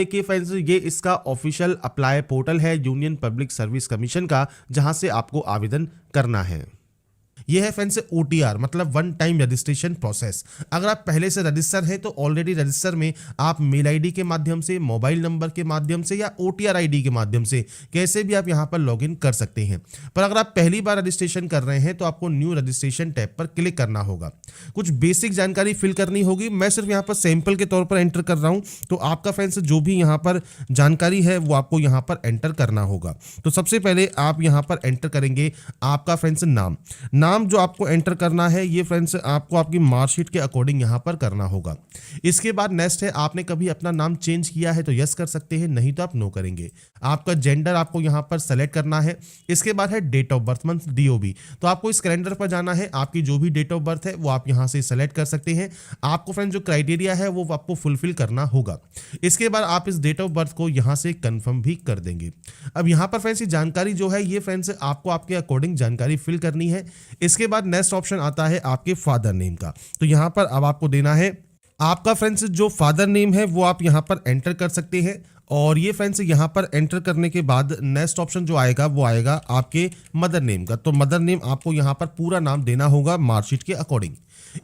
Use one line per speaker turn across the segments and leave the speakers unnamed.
देखिए फ्रेंड्स, ये इसका ऑफिशियल अप्लाई पोर्टल है यूनियन पब्लिक सर्विस कमीशन का, जहां से आपको आवेदन करना है। ये है फ्रेंड्स OTR, मतलब वन टाइम रजिस्ट्रेशन प्रोसेस। अगर आप पहले से रजिस्टर हैं तो ऑलरेडी रजिस्टर में आप मेल आईडी के माध्यम से, मोबाइल नंबर के माध्यम से या OTR आईडी के माध्यम से कैसे भी आप यहां पर लॉगिन कर सकते हैं। पर अगर आप पहली बार रजिस्ट्रेशन कर रहे हैं तो आपको न्यू रजिस्ट्रेशन टैब पर क्लिक करना होगा। कुछ बेसिक जानकारी फिल करनी होगी। मैं सिर्फ यहाँ पर सैंपल के तौर पर एंटर कर रहा हूँ, तो आपका फ्रेंड्स जो भी यहाँ पर जानकारी है वो आपको यहाँ पर एंटर करना होगा। तो सबसे पहले आप यहाँ पर एंटर करेंगे आपका फ्रेंड्स नाम जो आपको एंटर करना है ये फ्रेंड्स आपको आपकी मार्कशीट के अकॉर्डिंग यहां पर करना होगा। इसके बाद नेक्स्ट है, आपने कभी अपना नाम चेंज किया है तो यस कर सकते हैं, नहीं तो आप नो करेंगे। आपका जेंडर आपको यहां पर सेलेक्ट करना है। इसके बाद है date of birth, month DOB। तो आपको इस कैलेंडर पर जाना है, आपकी जो भी डेट ऑफ बर्थ है वो आप यहां से सेलेक्ट कर सकते हैं। आपको फ्रेंड्स जो क्राइटेरिया है वो आपको फुलफिल करना होगा। इसके बाद आप इस डेट ऑफ बर्थ को यहां से कंफर्म भी कर देंगे। अब यहां पर फ्रेंड्स जानकारी जो है ये फ्रेंड्स आपको आपके अकॉर्डिंग जानकारी फिल करनी है। इसके बाद नेक्स्ट ऑप्शन आता है आपके फादर नेम का। तो यहां पर अब आपको देना है आपका फ्रेंड्स जो फादर नेम है वो आप यहां पर एंटर कर सकते हैं। और ये फ्रेंड्स यहां पर एंटर करने के बाद नेक्स्ट ऑप्शन जो आएगा वो आएगा आपके मदर नेम का। तो मदर नेम आपको यहां पर पूरा नाम देना होगा मार्कशीट के अकॉर्डिंग।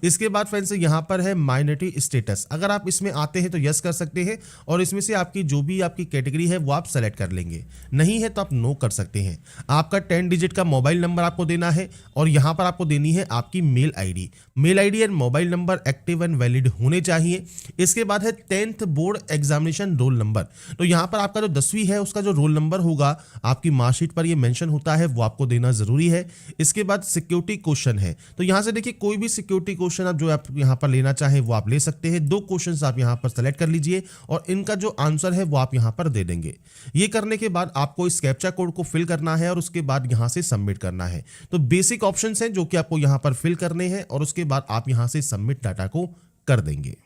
इसके बाद फ्रेंड्स यहां पर है माइनॉरिटी स्टेटस। अगर आप इसमें आते हैं तो यस कर सकते हैं और इसमें से आपकी जो भी आपकी कैटेगरी है वो आप सेलेक्ट कर लेंगे, नहीं है तो आप नो कर सकते हैं। आपका 10 डिजिट का मोबाइल नंबर आपको देना है और यहां पर आपको देनी है आपकी mail ID and mobile number active and valid होने चाहिए। इसके बाद है 10th board examination roll number. तो यहां पर आपका जो 10वीं है उसका जो रोल नंबर होगा आपकी मार्कशीट पर ये मेंशन होता है, वो आपको देना जरूरी है। इसके बाद सिक्योरिटी क्वेश्चन है, तो यहां से देखिए कोई भी सिक्योरिटी क्वेश्चन आप जो आप यहां पर लेना चाहें वो आप ले सकते हैं। 2 क्वेश्चंस आप यहां पर सेलेक्ट कर लीजिए और इनका जो आंसर है वो आप यहां पर दे देंगे। ये करने के बाद आपको इस कैप्चा कोड को फिल करना है और उसके बाद यहां से सबमिट करना है। तो बेसिक ऑप्शंस हैं जो कि आपको यहां पर फिल करने हैं और उसके बाद आप यहां से सबमिट डाटा को कर देंगे।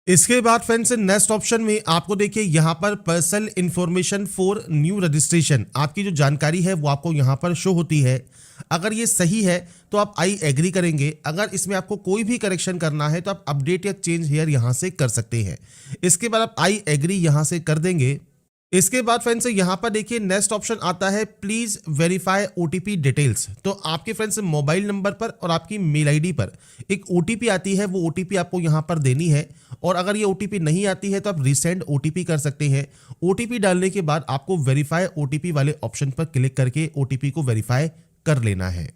इसके बाद फ्रेंड्स नेक्स्ट ऑप्शन में आपको देखिए यहां पर personal information for new registration, आपकी जो जानकारी है वो आपको यहां पर शो होती है। अगर ये सही है तो आप आई एग्री करेंगे। अगर इसमें आपको कोई भी करेक्शन करना है तो आप अपडेट या चेंज हियर यहां से कर सकते हैं। इसके बाद आप आई एग्री यहां से कर देंगे। इसके बाद फ्रेंड्स यहां पर देखिए नेक्स्ट ऑप्शन आता है प्लीज वेरीफाई OTP डिटेल्स। तो आपके फ्रेंड्स मोबाइल नंबर पर और आपकी मेल आईडी पर एक OTP आती है, वो OTP आपको यहां पर देनी है। और अगर ये OTP नहीं आती है तो आप रीसेंड OTP कर सकते हैं। OTP डालने के बाद आपको वेरीफाई OTP वाले ऑप्शन पर क्लिक करके OTP को वेरीफाई कर लेना है।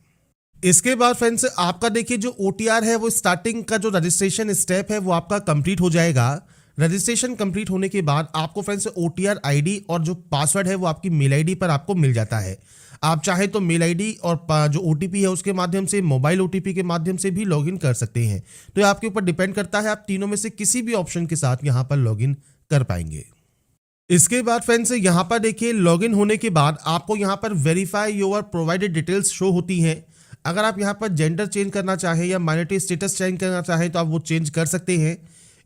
इसके बाद फ्रेंड्स आपका देखिए जो OTR है वो स्टार्टिंग का जो रजिस्ट्रेशन स्टेप है वो आपका कंप्लीट हो जाएगा। रजिस्ट्रेशन कंप्लीट होने के बाद आपको फ्रेंड्स OTR आईडी और जो पासवर्ड है वो आपकी मेल आईडी पर आपको मिल जाता है। आप चाहे तो मेल आईडी और जो OTP है उसके माध्यम से, मोबाइल OTP के माध्यम से भी लॉगिन कर सकते हैं। तो ये आपके ऊपर डिपेंड करता है, आप तीनों में से किसी भी ऑप्शन के साथ यहां पर लॉगिन कर पाएंगे। इसके बाद फ्रेंड्स यहां पर देखिए लॉगिन होने के बाद आपको यहां पर verify your provided details show होती है। अगर आप यहां पर जेंडर चेंज करना चाहें या माइनॉरिटी स्टेटस चेंज करना चाहें तो आप वो चेंज कर सकते हैं।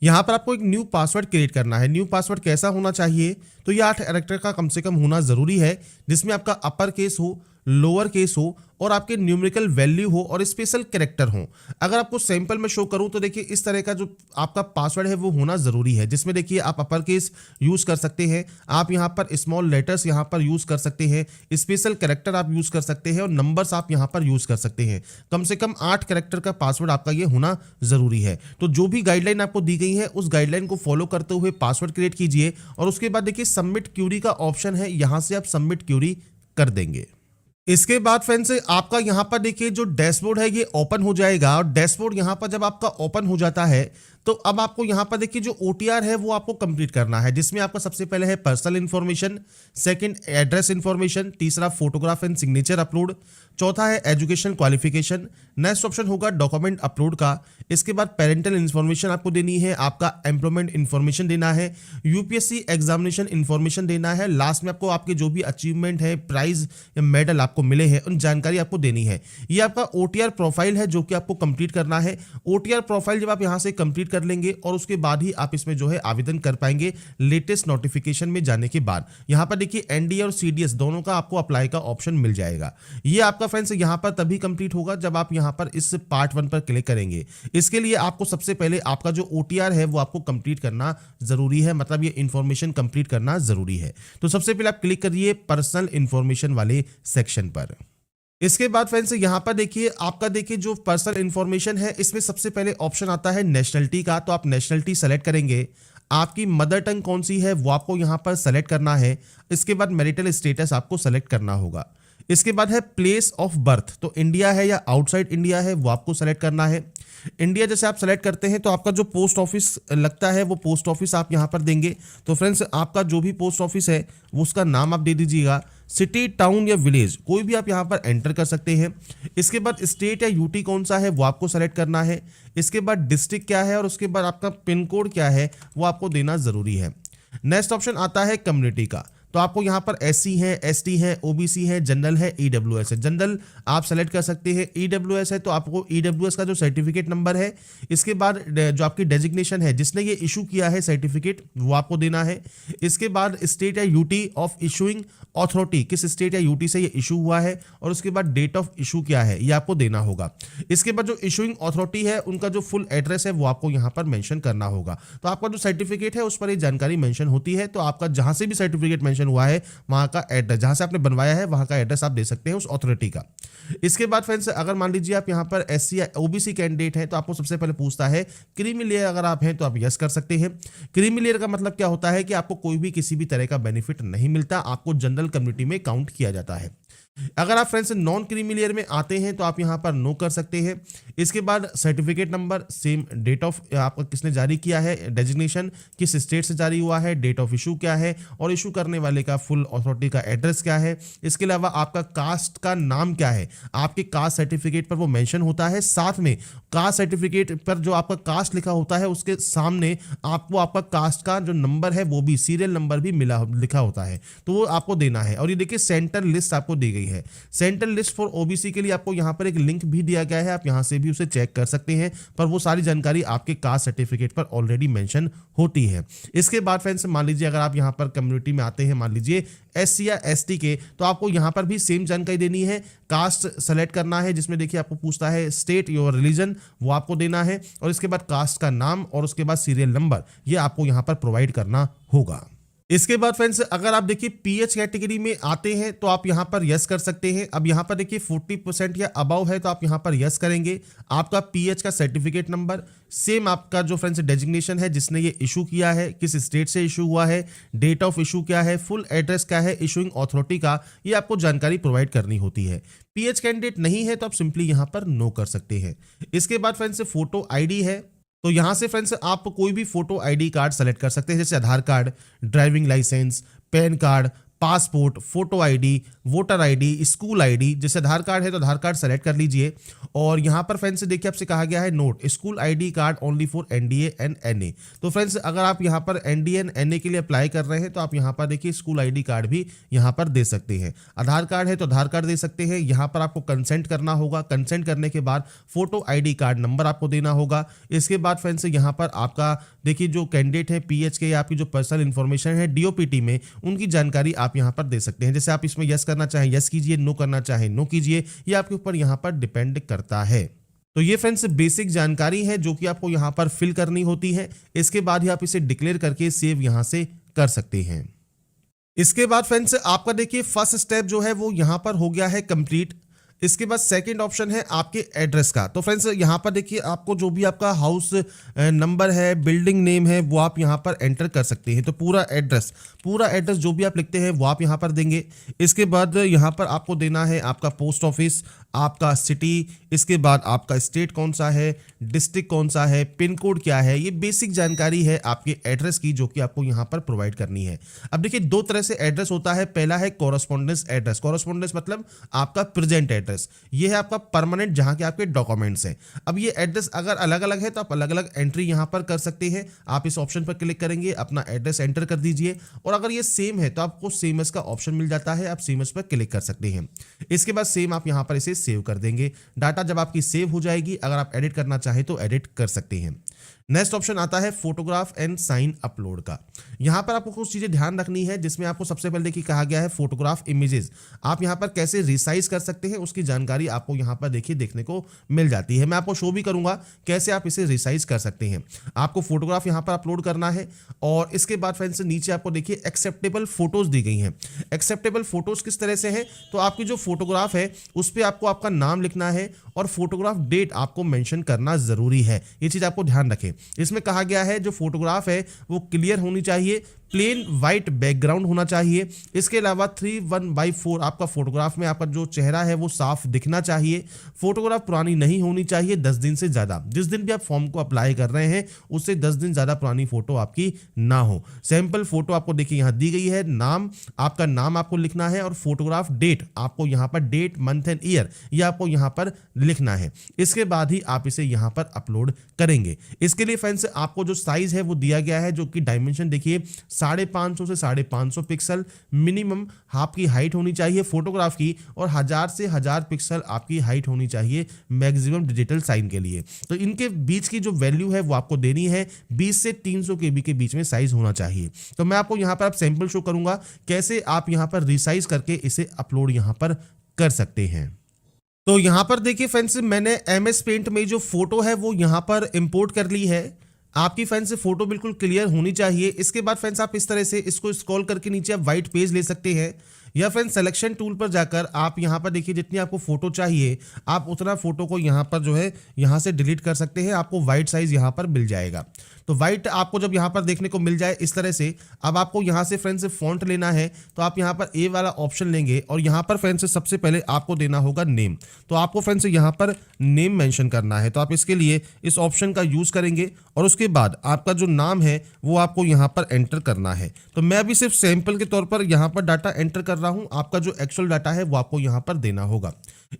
यहां पर आपको एक न्यू पासवर्ड क्रिएट करना है। न्यू पासवर्ड कैसा होना चाहिए, तो ये 8 कैरेक्टर का कम से कम होना जरूरी है, जिसमें आपका अपर केस हो, लोअर केस हो और आपके न्यूमेरिकल वैल्यू हो और स्पेशल कैरेक्टर हो। अगर आपको सैंपल में शो करूं तो देखिए इस तरह का जो आपका पासवर्ड है वो होना जरूरी है, जिसमें देखिए आप अपर केस यूज कर सकते हैं, आप यहां पर स्मॉल लेटर्स यहां पर यूज कर सकते हैं, स्पेशल कैरेक्टर आप यूज कर सकते हैं और नंबर्स आप यहां पर यूज कर सकते हैं। कम से कम 8 कैरेक्टर का पासवर्ड आपका ये होना जरूरी है। तो जो भी गाइडलाइन आपको दी गई है उस गाइडलाइन को फॉलो करते हुए पासवर्ड क्रिएट कीजिए और उसके बाद देखिए सबमिट क्यूरी का ऑप्शन है, यहां से आप सबमिट क्यूरी कर देंगे। इसके बाद फ्रेंड्स आपका यहां पर देखिए जो डैशबोर्ड है ये ओपन हो जाएगा और डैशबोर्ड यहां पर जब आपका ओपन हो जाता है तो अब आपको यहां पर देखिए जो OTR है वो आपको कंप्लीट करना है, जिसमें आपका सबसे पहले है personal information, second address information, तीसरा फोटोग्राफ एंड सिग्नेचर अपलोड, चौथा है एजुकेशन क्वालिफिकेशन, नेक्स्ट ऑप्शन होगा डॉक्यूमेंट अपलोड का। इसके बाद पेरेंटल इंफॉर्मेशन आपको देनी है, आपका एम्प्लॉयमेंट इंफॉर्मेशन देना है, UPSC एग्जामिनेशन इंफॉर्मेशन देना है, लास्ट में आपको आपके जो भी अचीवमेंट है, प्राइज या मेडल आपको मिले हैं उन जानकारी आपको देनी है। ये आपका OTR प्रोफाइल है जो कि आपको कंप्लीट करना है। OTR प्रोफाइल जब आप यहां से कंप्लीट कर लेंगे और उसके बाद ही आप इसमें जो है आवेदन कर पाएंगे लेटेस्ट नोटिफिकेशन में जाने के बाद। यहाँ पर देखिए एनडीए और सीडीएस दोनों का आपको अप्लाई का ऑप्शन मिल जाएगा। ये आपका फ्रेंड्स यहाँ पर तभी कंप्लीट होगा जब आप यहाँ पर इस पार्ट 1 पर क्लिक करेंगे। इसके लिए आपको सबसे पहले आपका जो ओटीआर है वो आपको कंप्लीट करना जरूरी है, मतलब ये इंफॉर्मेशन कंप्लीट करना जरूरी है। तो सबसे पहले आप क्लिक करिए पर्सनल इंफॉर्मेशन वाले सेक्शन पर। इसके बाद फ्रेंड्स यहाँ पर देखिए आपका देखिए जो पर्सनल इंफॉर्मेशन है इसमें सबसे पहले ऑप्शन आता है नेशनलिटी का। तो आप नेशनलिटी सेलेक्ट करेंगे। आपकी मदर टंग कौन सी है वो आपको यहाँ पर सेलेक्ट करना है। इसके बाद मैरिटल स्टेटस आपको सेलेक्ट करना होगा। इसके बाद है प्लेस ऑफ बर्थ, तो इंडिया है या आउटसाइड इंडिया है वो आपको सेलेक्ट करना है। इंडिया जैसे आप सेलेक्ट करते हैं तो आपका जो पोस्ट ऑफिस लगता है वो पोस्ट ऑफिस आप यहाँ पर देंगे। तो फ्रेंड्स आपका जो भी पोस्ट ऑफिस है वो उसका नाम आप दे दीजिएगा। सिटी, टाउन या विलेज कोई भी आप यहाँ पर एंटर कर सकते हैं। इसके बाद स्टेट या यूटी कौन सा है वो आपको सेलेक्ट करना है। इसके बाद डिस्ट्रिक्ट क्या है और उसके बाद आपका पिन कोड क्या है वो आपको देना ज़रूरी है। नेक्स्ट ऑप्शन आता है कम्युनिटी का। तो आपको यहाँ पर एससी है, एसटी है, ओबीसी है, जनरल है, ईडब्ल्यूएस है। जनरल आप सेलेक्ट कर सकते हैं। ईडब्ल्यूएस है तो आपको ईडब्ल्यूएस का जो सर्टिफिकेट नंबर है, इसके बाद जो आपकी डेजिग्नेशन है जिसने ये इशू किया है सर्टिफिकेट वो आपको देना है। इसके बाद स्टेट या यूटी ऑफ इशूइंग अथॉरिटी, किस स्टेट या यूटी से ये इशू हुआ है और उसके बाद डेट ऑफ इशू क्या है ये आपको देना होगा। इसके बाद जो इशूइंग अथॉरिटी है उनका जो फुल एड्रेस है वो आपको यहाँ पर मेंशन करना होगा। तो आपका जो सर्टिफिकेट है उस पर ये जानकारी मेंशन होती है। तो आपका जहां से भी सर्टिफिकेट मेंशन हुआ है वहां का एड्रेस, जहां से आपने बनवाया है वहां का एड्रेस आप दे सकते हैं उस अथॉरिटी का। इसके बाद फ्रेंड्स अगर मान लीजिए आप यहाँ पर एससी या ओबीसी कैंडिडेट हैं तो आपको सबसे पहले पूछता है क्रीमी लेयर, अगर आप हैं तो आप यस कर सकते हैं। क्रीमी लेयर का मतलब क्या होता है कि आपको कोई भी किसी भी तरह का बेनिफिट नहीं मिलता, आपको जनरल कम्युनिटी में काउंट किया जाता है। अगर आप फ्रेंड्स नॉन क्रीमी लेयर में आते हैं तो आप यहां पर नो कर सकते हैं। इसके बाद certificate number, same date of आपका किसने जारी किया है, डेजिग्नेशन किस स्टेट से जारी हुआ है, डेट ऑफ इशू क्या है और इशू करने वाले का फुल अथॉरिटी का एड्रेस क्या है। इसके अलावा आपका कास्ट का नाम क्या है, आपके कास्ट सर्टिफिकेट पर वो मेंशन होता है। साथ में कास्ट सर्टिफिकेट पर जो आपका कास्ट लिखा होता है उसके सामने आपको आपका कास्ट का जो नंबर है वो भी सीरियल नंबर भी लिखा होता है, तो वो आपको देना है। और ये देखिए सेंट्रल लिस्ट आपको दी गई है। सेंट्रल लिस्ट फॉर ओबीसी के लिए आपको यहां पर एक लिंक भी दिया गया है, आप यहां से भी उसे चेक कर सकते हैं, पर वो सारी जानकारी आपके कास्ट सर्टिफिकेट पर ऑलरेडी मेंशन होती है। इसके बाद फ्रेंड्स मान लीजिए अगर आप यहां पर कम्युनिटी में आते हैं, मान लीजिए एससी या एसटी के, तो आपको यहां पर भी सेम जानकारी देनी है। कास्ट सेलेक्ट करना है जिसमें देखिए आपको पूछता है स्टेट, योर रिलीजन वो आपको देना है और इसके बाद कास्ट का नाम और उसके बाद सीरियल नंबर ये आपको यहां पर प्रोवाइड करना होगा। इसके बाद फ्रेंड्स अगर आप देखिए पीएच कैटेगरी में आते हैं तो आप यहां पर यस कर सकते हैं। अब यहां पर देखिए 40% या अबव है तो आप यहां पर यस करेंगे। आपका पीएच का सर्टिफिकेट नंबर, सेम आपका जो फ्रेंड्स डेजिग्नेशन है जिसने ये इशू किया है, किस स्टेट से इशू हुआ है, डेट ऑफ इशू क्या है, फुल एड्रेस क्या है इशूइंग अथॉरिटी का, ये आपको जानकारी प्रोवाइड करनी होती है। पीएच कैंडिडेट नहीं है तो आप सिंपली यहां पर नो कर सकते हैं। इसके बाद फ्रेंड्स फोटो आईडी है, तो यहां से फ्रेंड्स आप कोई भी फोटो आईडी कार्ड सेलेक्ट कर सकते हैं, जैसे Aadhaar card, driving licence, PAN card, passport, photo ID, voter ID, school ID. जैसे आधार कार्ड है तो आधार कार्ड सेलेक्ट कर लीजिए। और यहाँ पर फ्रेंड्स देखिए आपसे कहा गया है note school ID card only for NDA and NA. तो फ्रेंड्स अगर आप यहाँ पर एनडीए एंड एनए के लिए अप्लाई कर रहे हैं तो आप यहाँ पर देखिए स्कूल आईडी कार्ड भी यहाँ पर दे सकते हैं। आधार कार्ड है तो आधार कार्ड दे सकते हैं। यहाँ पर आपको कंसेंट करना होगा। कंसेंट करने के बाद फोटो आईडी कार्ड नंबर आपको देना होगा। इसके बाद फ्रेंड्स यहाँ पर आपका देखिए जो कैंडिडेट है पीएच के, आपकी जो पर्सनल इंफॉर्मेशन है डीओपीटी में, उनकी जानकारी आप यहाँ पर दे सकते हैं। जैसे आप इसमें यस करना चाहें यस कीजिए, नो करना चाहें नो कीजिए, ये आपके ऊपर यहाँ पर डिपेंड करता है। तो ये फ्रेंड्स बेसिक जानकारी है जो कि आपको यहाँ पर फिल करनी होती है। इसके बाद ही आप इसे डिक्लेयर करके सेव यहाँ से कर सकते हैं। इसके बाद फ्रेंड्स आपका देखिए फर्स्ट स्टेप जो है वो यहाँ पर हो गया है कंप्लीट। इसके बाद सेकंड ऑप्शन है आपके एड्रेस का। तो फ्रेंड्स यहाँ पर देखिए आपको जो भी आपका हाउस नंबर है, बिल्डिंग नेम है, वो आप यहाँ पर एंटर कर सकते हैं। तो पूरा एड्रेस जो भी आप लिखते हैं वो आप यहाँ पर देंगे। इसके बाद यहाँ पर आपको देना है आपका पोस्ट ऑफिस, आपका सिटी, इसके बाद आपका स्टेट कौन सा है, डिस्ट्रिक्ट कौन सा है, पिन कोड क्या है। ये बेसिक जानकारी है आपके एड्रेस की जो कि आपको यहाँ पर प्रोवाइड करनी है। अब देखिए दो तरह से एड्रेस होता है। पहला है कॉरेस्पॉन्डेंस एड्रेस। कॉरेस्पॉन्डेंस मतलब आपका प्रेजेंट एड्रेस, ये है आपका परमानेंट जहाँ के आपके डॉक्यूमेंट्स हैं। अब ये एड्रेस अगर अलग अलग है तो आप अलग अलग एंट्री यहाँ पर कर सकते हैं। आप इस ऑप्शन पर क्लिक करेंगे, अपना एड्रेस एंटर कर दीजिए और अगर ये सेम है तो आपको सेम एज का ऑप्शन मिल जाता है, आप सेम एज पर क्लिक कर सकते हैं। इसके बाद सेम आप यहाँ पर इसे सेव कर देंगे। डाटा जब आपकी सेव हो जाएगी, अगर आप एडिट करना चाहें तो एडिट कर सकते हैं। नेक्स्ट ऑप्शन आता है फोटोग्राफ एंड साइन अपलोड का। यहाँ पर आपको कुछ चीज़ें ध्यान रखनी है, जिसमें आपको सबसे पहले देखिए कहा गया है फोटोग्राफ इमेजेस आप यहाँ पर कैसे रिसाइज कर सकते हैं, उसकी जानकारी आपको यहाँ पर देखिए देखने को मिल जाती है। मैं आपको शो भी करूँगा कैसे आप इसे रिसाइज कर सकते हैं। आपको फोटोग्राफ यहाँ पर अपलोड करना है और इसके बाद फ्रेंड्स नीचे आपको देखिए एक्सेप्टेबल फोटोज दी गई हैं। एक्सेप्टेबल फोटोज किस तरह से हैं, तो आपकी जो फोटोग्राफ है उस पर आपको आपका नाम लिखना है और फोटोग्राफ डेट आपको मेंशन करना जरूरी है। ये चीज़ आपको ध्यान रखें। इसमें कहा गया है जो फोटोग्राफ है वो क्लियर होनी चाहिए, प्लेन वाइट बैकग्राउंड होना चाहिए। इसके अलावा 3:1/4 आपका फोटोग्राफ में आपका जो चेहरा है वो साफ दिखना चाहिए। फोटोग्राफ पुरानी नहीं होनी चाहिए 10 दिन से ज़्यादा। जिस दिन भी आप फॉर्म को अप्लाई कर रहे हैं उससे 10 दिन ज़्यादा पुरानी फोटो आपकी ना हो। सैंपल फोटो आपको देखिए यहाँ दी गई है, नाम आपका नाम आपको लिखना है और फोटोग्राफ डेट आपको यहाँ पर डेट मंथ एंड ईयर ये आपको यहाँ पर लिखना है। इसके बाद ही आप इसे यहाँ पर अपलोड करेंगे। इसके लिए फ्रेंड्स आपको जो साइज है वो दिया गया है, जो कि डायमेंशन देखिए 550 से 550 पिक्सल मिनिमम आपकी हाइट होनी चाहिए फोटोग्राफ की, और 1000 से 1000 पिक्सल आपकी हाइट होनी चाहिए मैक्सिमम डिजिटल साइन के लिए। तो इनके बीच की जो वैल्यू है वो आपको देनी है 20 से 300 KB के बीच में साइज होना चाहिए। तो मैं आपको यहाँ पर आप सैंपल शो करूंगा कैसे आप यहाँ पर रिसाइज करके इसे अपलोड यहाँ पर कर सकते हैं। तो यहाँ पर देखिए फ्रेंड्स मैंने MS पेंट में जो फोटो है वो यहाँ पर इंपोर्ट कर ली है। आपकी फ्रेंड्स फोटो बिल्कुल क्लियर होनी चाहिए। इसके बाद फ्रेंड्स आप इस तरह से इसको स्क्रॉल करके नीचे आप वाइट पेज ले सकते हैं, या फ्रेंड्स सिलेक्शन टूल पर जाकर आप यहाँ पर देखिए जितनी आपको फोटो चाहिए आप उतना फोटो को यहाँ पर जो है यहाँ से डिलीट कर सकते हैं। आपको वाइट साइज यहाँ पर मिल जाएगा। तो वाइट आपको जब यहाँ पर देखने को मिल जाए इस तरह से, अब आपको यहाँ से फ्रेंड्स फॉन्ट लेना है तो आप यहाँ पर ए वाला ऑप्शन लेंगे और यहाँ पर फ्रेंड्स सबसे पहले आपको देना होगा नेम। तो आपको फ्रेंड्स यहाँ पर नेम मेंशन करना है, तो आप इसके लिए इस ऑप्शन का यूज़ करेंगे और उसके बाद आपका जो नाम है वो आपको यहाँ पर एंटर करना है। तो मैं अभी सिर्फ सैंपल के तौर पर यहाँ पर डाटा एंटर कर रहा हूँ, आपका जो एक्चुअल डाटा है वो आपको यहाँ पर देना होगा।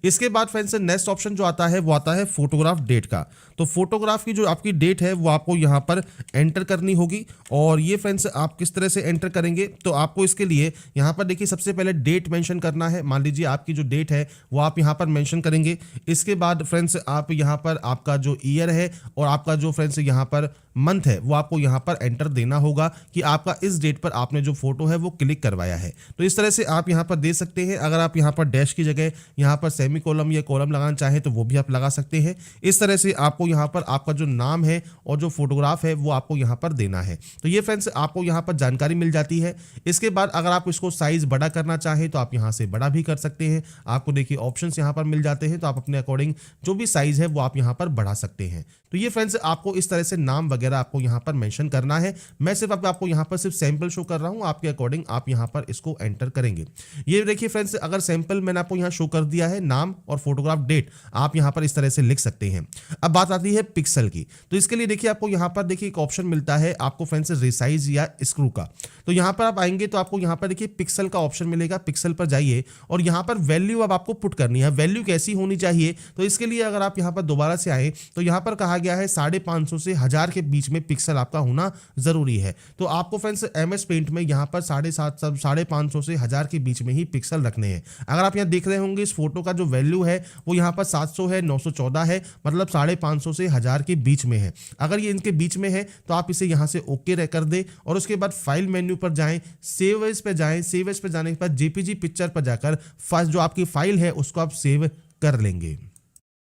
इसके बाद फ्रेंड्स नेक्स्ट ऑप्शन जो आता है वो आता है फोटोग्राफ डेट का। तो फोटोग्राफ की जो आपकी डेट है वो आपको यहाँ पर एंटर करनी होगी, और ये फ्रेंड्स आप किस तरह से एंटर करेंगे, तो आपको इसके लिए यहाँ पर देखिए सबसे पहले डेट मेंशन करना है। मान लीजिए आपकी जो डेट है वो आप यहाँ पर मेंशन करेंगे। इसके बाद फ्रेंड्स आप यहाँ पर आपका जो ईयर है और आपका जो फ्रेंड्स यहाँ पर मंथ है वो आपको यहाँ पर एंटर देना होगा कि आपका इस डेट पर आपने जो फोटो है वो क्लिक करवाया है। तो इस तरह से आप यहाँ पर दे सकते हैं। अगर आप यहाँ पर डैश की जगह यहाँ पर सेमी कॉलम या कॉलम लगाना चाहें तो वो भी आप लगा सकते हैं। इस तरह से आपको यहाँ पर आपका जो नाम है और जो फोटोग्राफ है वो आपको यहाँ पर देना है। तो ये फ्रेंड्स आपको यहाँ पर जानकारी मिल जाती है। इसके बाद अगर आप इसको साइज बड़ा करना चाहें तो आप यहाँ से बड़ा भी कर सकते हैं। आपको देखिए ऑप्शंस यहाँ पर मिल जाते हैं, तो आप अपने अकॉर्डिंग जो भी साइज है वो आप यहाँ पर बढ़ा सकते हैं। तो ये फ्रेंड्स आपको इस तरह से नाम वगैरह आपको यहाँ पर मेंशन करना है। मैं सिर्फ आपको यहाँ पर सिर्फ सैंपल शो कर रहा हूँ, आपके अकॉर्डिंग आप यहाँ पर इसको एंटर करेंगे। ये देखिए फ्रेंड्स अगर सैंपल मैंने आपको यहाँ शो कर दिया है, नाम और फोटोग्राफ डेट आप यहाँ पर इस तरह से लिख सकते हैं। अब बात आती है पिक्सल की। तो इसके लिए देखिए आपको यहाँ पर देखिए एक ऑप्शन मिलता है आपको फ्रेंड्स रिसाइज या स्क्रू का। तो यहाँ पर आप आएंगे तो आपको यहाँ पर देखिए पिक्सल का ऑप्शन मिलेगा। पिक्सल पर जाइए और यहाँ पर वैल्यू अब आपको पुट करनी है। वैल्यू कैसी होनी चाहिए, तो इसके लिए अगर आप यहाँ पर दोबारा से आए तो यहाँ पर कहा गया है 550 से 1000 के बीच में पिक्सल आपका होना जरूरी है। तो आपको फ्रेंड्स MS पेंट में यहाँ पर 550 से 1000 के बीच में ही पिक्सल रखने हैं। अगर आप यहाँ देख रहे होंगे इस फोटो का जो वैल्यू है वो यहाँ पर 700 है, 914 है, मतलब 550 से 1000 के बीच में है। अगर ये इनके बीच में है तो आप इसे यहाँ से ओके कर दे और उसके बाद फाइल मेन्यू पर जाएं, सेव एज पे जाएं। सेव एज पे जाने के बाद JPG पिक्चर पर जाकर फर्स्ट जो आपकी फाइल है उसको आप सेव कर लेंगे।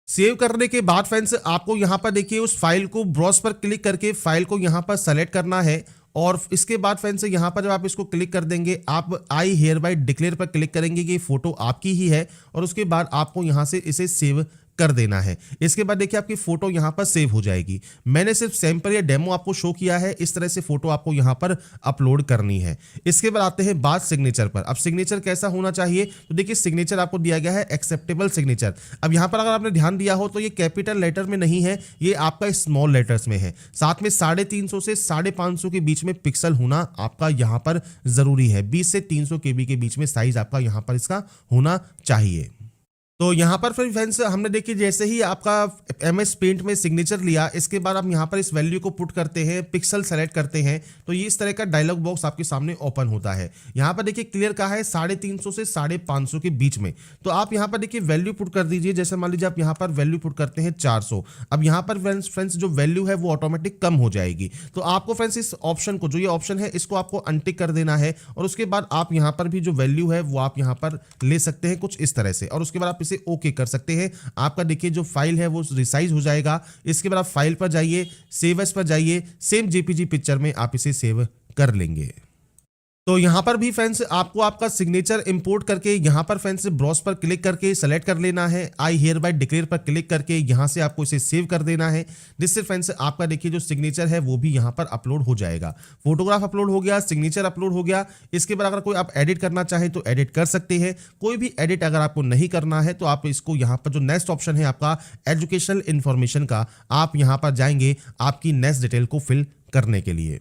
सेव करने के बाद फ्रेंड्स आपको यहाँ पर देखिए उस फाइल को ब्राउज पर क्लिक करके फाइल को यहाँ पर सेलेक्ट करना है, और इसके बाद फ्रेंड्स यहाँ पर जब आप इसको क्लिक कर देंगे आप आई हियर बाय डिक्लेयर पर क्लिक करेंगे कि फोटो आपकी ही है, और उसके बाद आपको यहाँ से इसे सेव कर देना है। इसके बाद देखिए आपकी फोटो यहाँ पर सेव हो जाएगी। मैंने सिर्फ सैंपल या डेमो आपको शो किया है, इस तरह से फोटो आपको यहाँ पर अपलोड करनी है। इसके बाद आते हैं बात सिग्नेचर पर। अब सिग्नेचर कैसा होना चाहिए, तो देखिए सिग्नेचर आपको दिया गया है एक्सेप्टेबल सिग्नेचर। अब यहाँ पर अगर आपने ध्यान दिया हो तो ये कैपिटल लेटर में नहीं है, ये आपका स्मॉल लेटर्स में है। साथ में 350 से 550 के बीच में पिक्सल होना आपका यहाँ पर जरूरी है। 20 से 300 KB के बीच में साइज आपका यहाँ पर इसका होना चाहिए। तो यहाँ पर फिर फ्रेंड्स हमने देखिए जैसे ही आपका MS पेंट में सिग्नेचर लिया, इसके बाद आप यहाँ पर इस वैल्यू को पुट करते हैं, पिक्सल सेलेक्ट करते हैं, तो ये इस तरह का डायलॉग बॉक्स आपके सामने ओपन होता है। यहाँ पर देखिए क्लियर कहा है 350 से 550 के बीच में। तो आप यहाँ पर देखिए वैल्यू पुट कर दीजिए। जैसे मान लीजिए आप यहाँ पर वैल्यू पुट करते हैं 400। अब यहाँ पर फ्रेंड्स जो वैल्यू है वो ऑटोमेटिक कम हो जाएगी। तो आपको फ्रेंड्स इस ऑप्शन को, जो ये ऑप्शन है, इसको आपको अनटिक कर देना है और उसके बाद आप यहाँ पर भी जो वैल्यू है वो आप यहाँ पर ले सकते हैं कुछ इस तरह से, और उसके बाद आप इसे ओके कर सकते हैं। आपका देखिए जो फाइल है वो रिसाइज हो जाएगा। इसके बाद आप फाइल पर जाइए, सेव एज पर जाइए, सेम जेपीजी पिक्चर में आप इसे सेव कर लेंगे। तो यहाँ पर भी फ्रेंड्स आपको आपका सिग्नेचर इंपोर्ट करके यहाँ पर फ्रेंड्स ब्राउज पर क्लिक करके सेलेक्ट कर लेना है। आई हियर बाय डिक्लेयर पर क्लिक करके यहाँ से आपको इसे सेव कर देना है, जिससे फ्रेंड्स आपका देखिए जो सिग्नेचर है वो भी यहाँ पर अपलोड हो जाएगा। फोटोग्राफ अपलोड हो गया, सिग्नेचर अपलोड हो गया। इसके बाद अगर कोई आप एडिट करना चाहे तो एडिट कर सकते हैं। कोई भी एडिट अगर आपको नहीं करना है तो आप इसको यहाँ पर जो नेक्स्ट ऑप्शन है आपका एजुकेशनल इंफॉर्मेशन का, आप यहाँ पर जाएंगे आपकी नेक्स्ट डिटेल को फिल करने के लिए।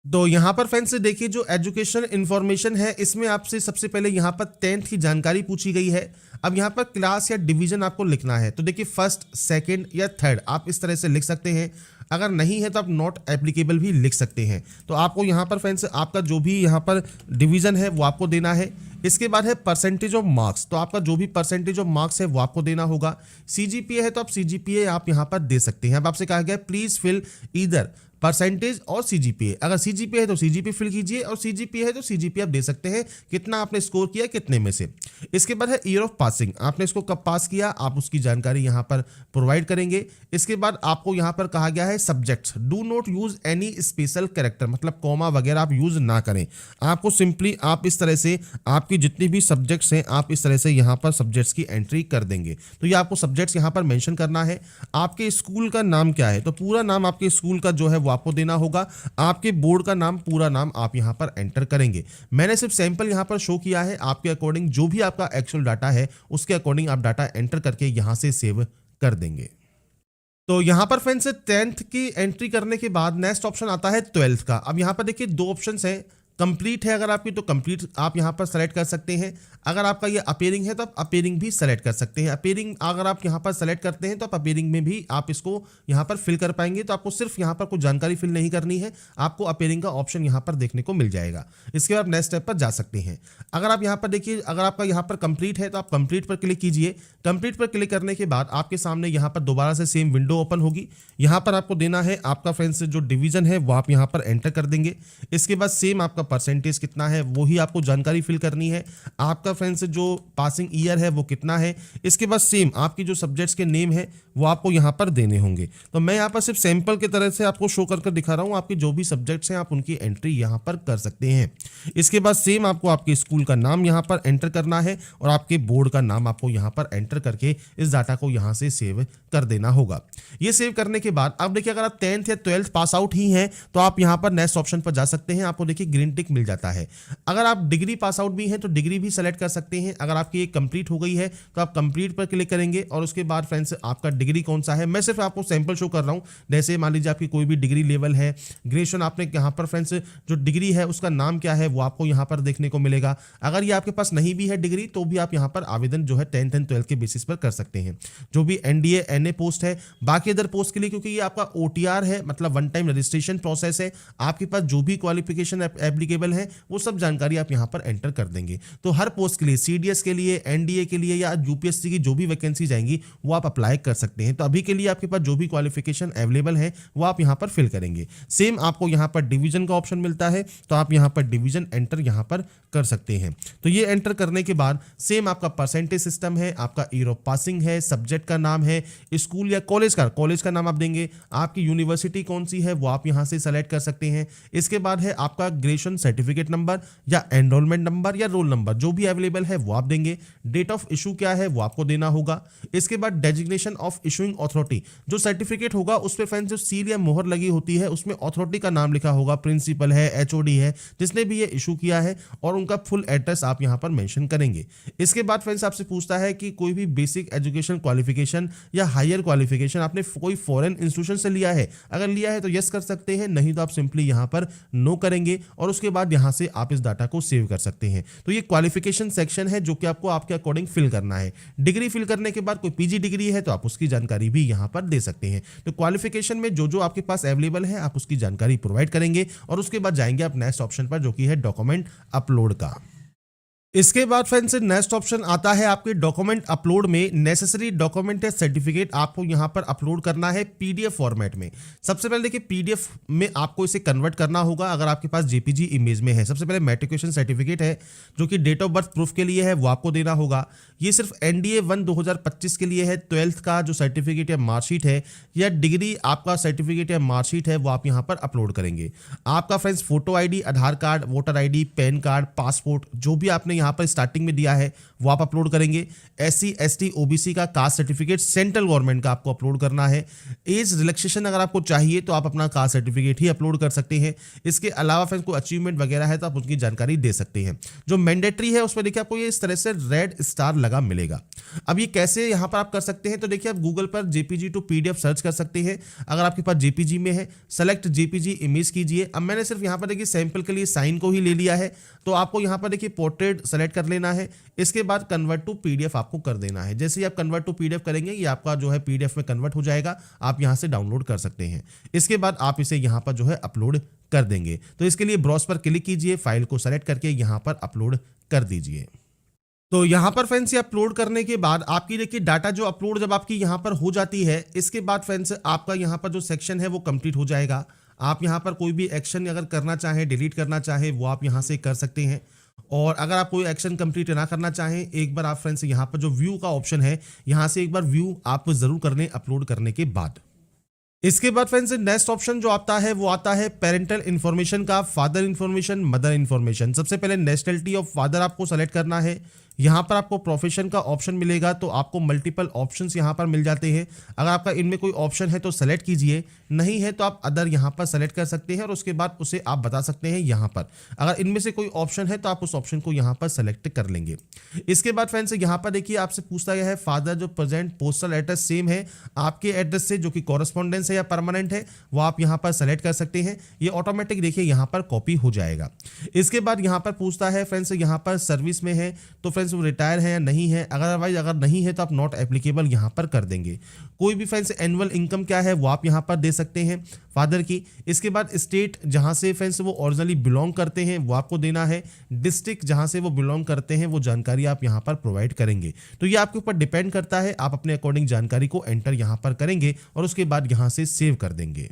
तो यहाँ पर फ्रेंड्स देखिए जो एजुकेशन इन्फॉर्मेशन है इसमें आपसे सबसे पहले यहाँ पर 10th की जानकारी पूछी गई है। अब यहाँ पर क्लास या डिवीजन आपको लिखना है। तो देखिए फर्स्ट, सेकंड या थर्ड आप इस तरह से लिख सकते हैं। अगर नहीं है तो आप नॉट एप्लीकेबल भी लिख सकते हैं। तो आपको यहाँ पर फ्रेंड्स आपका जो भी यहाँ पर डिवीजन है वो आपको देना है। इसके बाद है परसेंटेज ऑफ मार्क्स, तो आपका जो भी परसेंटेज ऑफ मार्क्स है वो आपको देना होगा। CGPA है तो आप CGPA आप यहाँ पर दे सकते हैं। अब आपसे कहा गया प्लीज फिल ईदर परसेंटेज और CGPA। अगर CGPA है तो CGPA फिल कीजिए और CGPA है तो CGPA आप दे सकते हैं, कितना आपने स्कोर किया कितने में से। इसके बाद है ईयर ऑफ पासिंग, आपने इसको कब पास किया आप उसकी जानकारी यहाँ पर प्रोवाइड करेंगे। इसके बाद आपको यहाँ पर कहा गया है subjects, do not use any special character, मतलब कॉमा वगैरह आप यूज ना करें। आपको सिंपली आप इस तरह से आपकी जितनी भी सब्जेक्ट्स हैं आप इस तरह से यहाँ पर सब्जेक्ट्स की एंट्री कर देंगे। तो ये आपको सब्जेक्ट्स यहाँ पर मेंशन करना है। आपके स्कूल का नाम क्या है, तो पूरा नाम आपके स्कूल का जो है वो आपको देना होगा। आपके बोर्ड का नाम, पूरा नाम आप यहां पर एंटर करेंगे। मैंने सिर्फ सैंपल यहां पर शो किया है, आपके अकॉर्डिंग जो भी आपका एक्चुअल डाटा है उसके अकॉर्डिंग आप डाटा एंटर करके यहां से सेव कर देंगे। तो यहां पर फ्रेंड्स 10th की एंट्री करने के बाद नेक्स्ट ऑप्शन आता है 12th का। अब यहां पर देखिए दो ऑप्शंस हैं। कंप्लीट है अगर आपकी तो कंप्लीट आप यहां पर सेलेक्ट कर सकते हैं। अगर आपका ये अपीयरिंग है तो आप अपीयरिंग भी सेलेक्ट कर सकते हैं। अपीयरिंग अगर आप यहां पर सेलेक्ट करते हैं तो आप अपीयरिंग में भी आप इसको यहां पर फिल कर पाएंगे। तो आपको सिर्फ यहां पर कुछ जानकारी फिल नहीं करनी है, आपको अपीयरिंग का ऑप्शन यहां पर देखने को मिल जाएगा। इसके बाद नेक्स्ट स्टेप पर जा सकते हैं। अगर आप यहां पर देखिए, अगर आपका यहां पर कंप्लीट है तो आप कंप्लीट पर क्लिक कीजिए। कंप्लीट पर क्लिक करने के बाद आपके सामने यहां पर दोबारा से सेम विंडो ओपन होगी। यहां पर आपको देना है आपका फ्रेंड्स जो डिवीजन है वो आप यहां पर एंटर कर देंगे। इसके बाद सेम आपका परसेंटेज कितना है वो ही आपको जानकारी फिल करनी है। आपका फ्रेंड्स जो पासिंग ईयर है वो कितना है। इसके बाद सेम आपकी जो सब्जेक्ट्स के नेम है वो आपको यहां पर देने होंगे। तो मैं यहां पर सिर्फ सैंपल की तरह से आपको शो कर दिखा रहा हूं। आपके जो भी सब्जेक्ट्स हैं आप उनकी एंट्री यहां पर कर सकते हैं। इसके बाद सेम आपको आपके स्कूल का नाम यहां पर एंटर करना है और आपके बोर्ड का नाम आपको यहां पर एंटर करके इस डाटा को यहां से सेव कर देना होगा। ये सेव करने के बाद अब देखिए अगर आप 10th या 12th पास आउट ही हैं तो आप यहां पर नेक्स्ट ऑप्शन पर जा सकते हैं। आपको देखिए ग्रीन टिक मिल जाता है। अगर आप डिग्री पास आउट भी हैं तो डिग्री भी सेलेक्ट कर सकते हैं। अगर आपकी एक कंप्लीट हो गई है तो आप कंप्लीट पर क्लिक करेंगे और उसके बाद फ्रेंड्स आपका डिग्री कौन सा है, मैं सिर्फ आपको सैंपल शो कर रहा हूं। जैसे मान लीजिए आपकी कोई भी डिग्री लेवल है, ग्रेजुएशन आपने यहाँ पर फ्रेंड्स जो डिग्री है उसका नाम क्या है वो आपको यहाँ पर देखने को मिलेगा। अगर ये आपके पास नहीं भी है डिग्री तो भी आप यहाँ पर आवेदन जो है 10th एंड 12th के बेसिस पर कर सकते हैं। जो भी NDA NA पोस्ट है, बाकी अदर पोस्ट के लिए क्योंकि ये आपका OTR है, मतलब वन टाइम रजिस्ट्रेशन प्रोसेस है, आपके पास जो भी क्वालिफिकेशन एप्लीकेबल है वो सब जानकारी आप यहाँ पर एंटर कर देंगे। तो हर पोस्ट के लिए, CDS के लिए, NDA के लिए या UPSC की जो भी वैकेंसी जाएंगी वो आप अप्लाई कर सकते हैं। तो अभी के लिए आपके पास जो भी क्वालिफिकेशन अवेलेबल है वो आप यहाँ पर फिल करेंगे। सेम आपको यहाँ पर डिवीजन का ऑप्शन मिलता है तो आप यहाँ पर डिवीजन एंटर यहाँ पर कर सकते हैं। तो ये एंटर करने के बाद सेम आपका परसेंटेज सिस्टम है, आपका ईयर ऑफ पासिंग है, सब्जेक्ट का नाम है, स्कूल या कॉलेज का नाम आप देंगे, आपकी यूनिवर्सिटी कौन सी है वो आप यहाँ से सेलेक्ट कर सकते हैं। इसके बाद है आपका ग्रेजुएशन सर्टिफिकेट नंबर या एनरोलमेंट नंबर या रोल नंबर जो भी अवेलेबल है वो आप देंगे। डेट ऑफ इशू क्या है वो आपको देना होगा। इसके बाद डेजिग्नेशन ऑफ इशूइंग अथॉरिटी, जो सर्टिफिकेट होगा उस पे फ्रेंड्स जो सील या मोहर लगी होती है उसमें अथॉरिटी का नाम लिखा होगा, प्रिंसिपल है, एचओडी है, जिसने भी ये इशू किया है, और उनका फुल एड्रेस आप यहाँ पर मेंशन करेंगे। इसके बाद फ्रेंड्स आपसे पूछता है कि कोई भी बेसिक एजुकेशन क्वालिफिकेशन या हायर क्वालिफिकेशन आपने कोई फॉरेन इंस्टीट्यूशन से लिया है, अगर लिया है तो यस कर सकते हैं, नहीं तो आप सिंपली यहाँ पर नो करेंगे और उसके बाद यहाँ से आप इस डाटा को सेव कर सकते हैं। तो ये क्वालिफिकेशन सेक्शन है जो कि आपको आपके अकॉर्डिंग फिल करना है। डिग्री फिल करने के बाद कोई पीजी डिग्री है तो आप उसकी जानकारी भी यहाँ पर दे सकते हैं। तो क्वालिफिकेशन में जो जो आपके पास अवेलेबल है आप उसकी जानकारी प्रोवाइड करेंगे और उसके बाद जाएंगे आप नेक्स्ट ऑप्शन पर जो कि है डॉक्यूमेंट अपलोड का। इसके बाद फ्रेंड्स नेक्स्ट ऑप्शन आता है आपके डॉक्यूमेंट अपलोड में। नेसेसरी डॉक्यूमेंट या सर्टिफिकेट आपको यहां पर अपलोड करना है पीडीएफ फॉर्मेट में। सबसे पहले देखिए पीडीएफ में आपको इसे कन्वर्ट करना होगा अगर आपके पास जेपीजी इमेज में है। सबसे पहले मैट्रिकुलेशन सर्टिफिकेट है जो कि डेट ऑफ बर्थ प्रूफ के लिए है, वो आपको देना होगा। ये सिर्फ एनडीए 1 2025 के लिए है। 12th का जो सर्टिफिकेट या मार्कशीट है या डिग्री आपका सर्टिफिकेट या मार्कशीट है वो आप यहाँ पर अपलोड करेंगे। आपका friends photo ID, Aadhaar card, voter ID, PAN card, passport जो भी आपने यहाँ पर स्टार्टिंग में दिया है वो आप अपलोड करेंगे। एससी एसटी ओबीसी का कास्ट सर्टिफिकेट सेंट्रल गवर्नमेंट का आपको अपलोड करना है। एज रिलैक्सेशन अगर आपको चाहिए तो आप अपना कास्ट सर्टिफिकेट ही अपलोड कर सकते हैं। इसके अलावा फ्रेंड्स कोई अचीवमेंट वगैरह है तो आप उनकी जानकारी दे सकते हैं। जो मैंडेटरी है उसमें देखिए आपको ये इस तरह से रेड स्टार लगा मिलेगा। अब ये कैसे यहाँ पर आप कर सकते हैं तो देखिए आप गूगल पर जेपीजी टू पीडीएफ सर्च कर सकते हैं। अगर आपके पास जेपीजी में है सेलेक्ट जेपीजी इमेज कीजिए। अब मैंने सिर्फ यहाँ पर देखिए सैंपल के लिए साइन को ही ले लिया है तो आपको यहाँ पर देखिए पोर्ट्रेट सेलेक्ट कर लेना है। इसके बाद कन्वर्ट टू पीडीएफ आपको कर देना है। जैसे ही आप कन्वर्ट टू पीडीएफ करेंगे ये आपका जो है पीडीएफ में कन्वर्ट हो जाएगा, आप यहाँ से डाउनलोड कर सकते हैं। इसके बाद आप इसे यहाँ पर जो है अपलोड कर देंगे। तो इसके लिए ब्राउज पर क्लिक कीजिए, फाइल को सेलेक्ट करके यहाँ पर अपलोड कर दीजिए। तो यहाँ पर फ्रेंड्स ये अपलोड करने के बाद आपकी देखिए डाटा जो अपलोड जब आपकी यहाँ पर हो जाती है, इसके बाद फ्रेंड्स आपका यहाँ पर जो सेक्शन है वो कंप्लीट हो जाएगा। आप यहाँ पर कोई भी एक्शन अगर करना चाहें, डिलीट करना चाहें वो आप यहाँ से कर सकते हैं। और अगर आप कोई एक्शन कंप्लीट ना करना चाहें, एक बार आप फ्रेंड्स यहाँ पर जो व्यू का ऑप्शन है यहाँ से एक बार व्यू आप जरूर कर लें अपलोड करने के बाद। इसके बाद फ्रेंड्स नेक्स्ट ऑप्शन जो आता है वो आता है पेरेंटल इन्फॉर्मेशन का, फादर इन्फॉर्मेशन, मदर इन्फॉर्मेशन। सबसे पहले नेशनलिटी ऑफ फादर आपको सेलेक्ट करना है। यहाँ पर आपको प्रोफेशन का ऑप्शन मिलेगा तो आपको मल्टीपल ऑप्शंस यहाँ पर मिल जाते हैं। अगर आपका इनमें कोई ऑप्शन है तो सेलेक्ट कीजिए, नहीं है तो आप अदर यहाँ पर सेलेक्ट कर सकते हैं और उसके बाद उसे आप बता सकते हैं यहाँ पर। अगर इनमें से कोई ऑप्शन है तो आप उस ऑप्शन को यहाँ पर सेलेक्ट कर लेंगे। इसके बाद फ्रेंड्स यहाँ पर देखिए आपसे पूछता गया है फादर जो प्रेजेंट पोस्टल एड्रेस सेम है आपके एड्रेस से जो कि कॉरेस्पॉन्डेंस है या परमानेंट है वो आप यहाँ पर सेलेक्ट कर सकते हैं। ये ऑटोमेटिक देखिए यहाँ पर कॉपी हो जाएगा। इसके बाद यहाँ पर पूछता है फ्रेंड्स यहाँ पर सर्विस में है तो फ्रेंड्स वो रिटायर है या नहीं है। अदरवाइज अगर नहीं है तो आप नॉट एप्लीकेबल यहाँ पर कर देंगे। कोई भी फ्रेंड्स एनुअल इनकम क्या है वो आप यहाँ पर दे सकते हैं फादर की। इसके बाद स्टेट जहाँ से फ्रेंड्स वो ओरिजिनली बिलोंग करते हैं वो आपको देना है। डिस्ट्रिक्ट जहाँ से वो बिलोंग करते हैं वो जानकारी आप यहाँ पर प्रोवाइड करेंगे। तो ये आपके ऊपर डिपेंड करता है, आप अपने अकॉर्डिंग जानकारी को एंटर यहाँ पर करेंगे और उसके बाद यहाँ से सेव कर देंगे।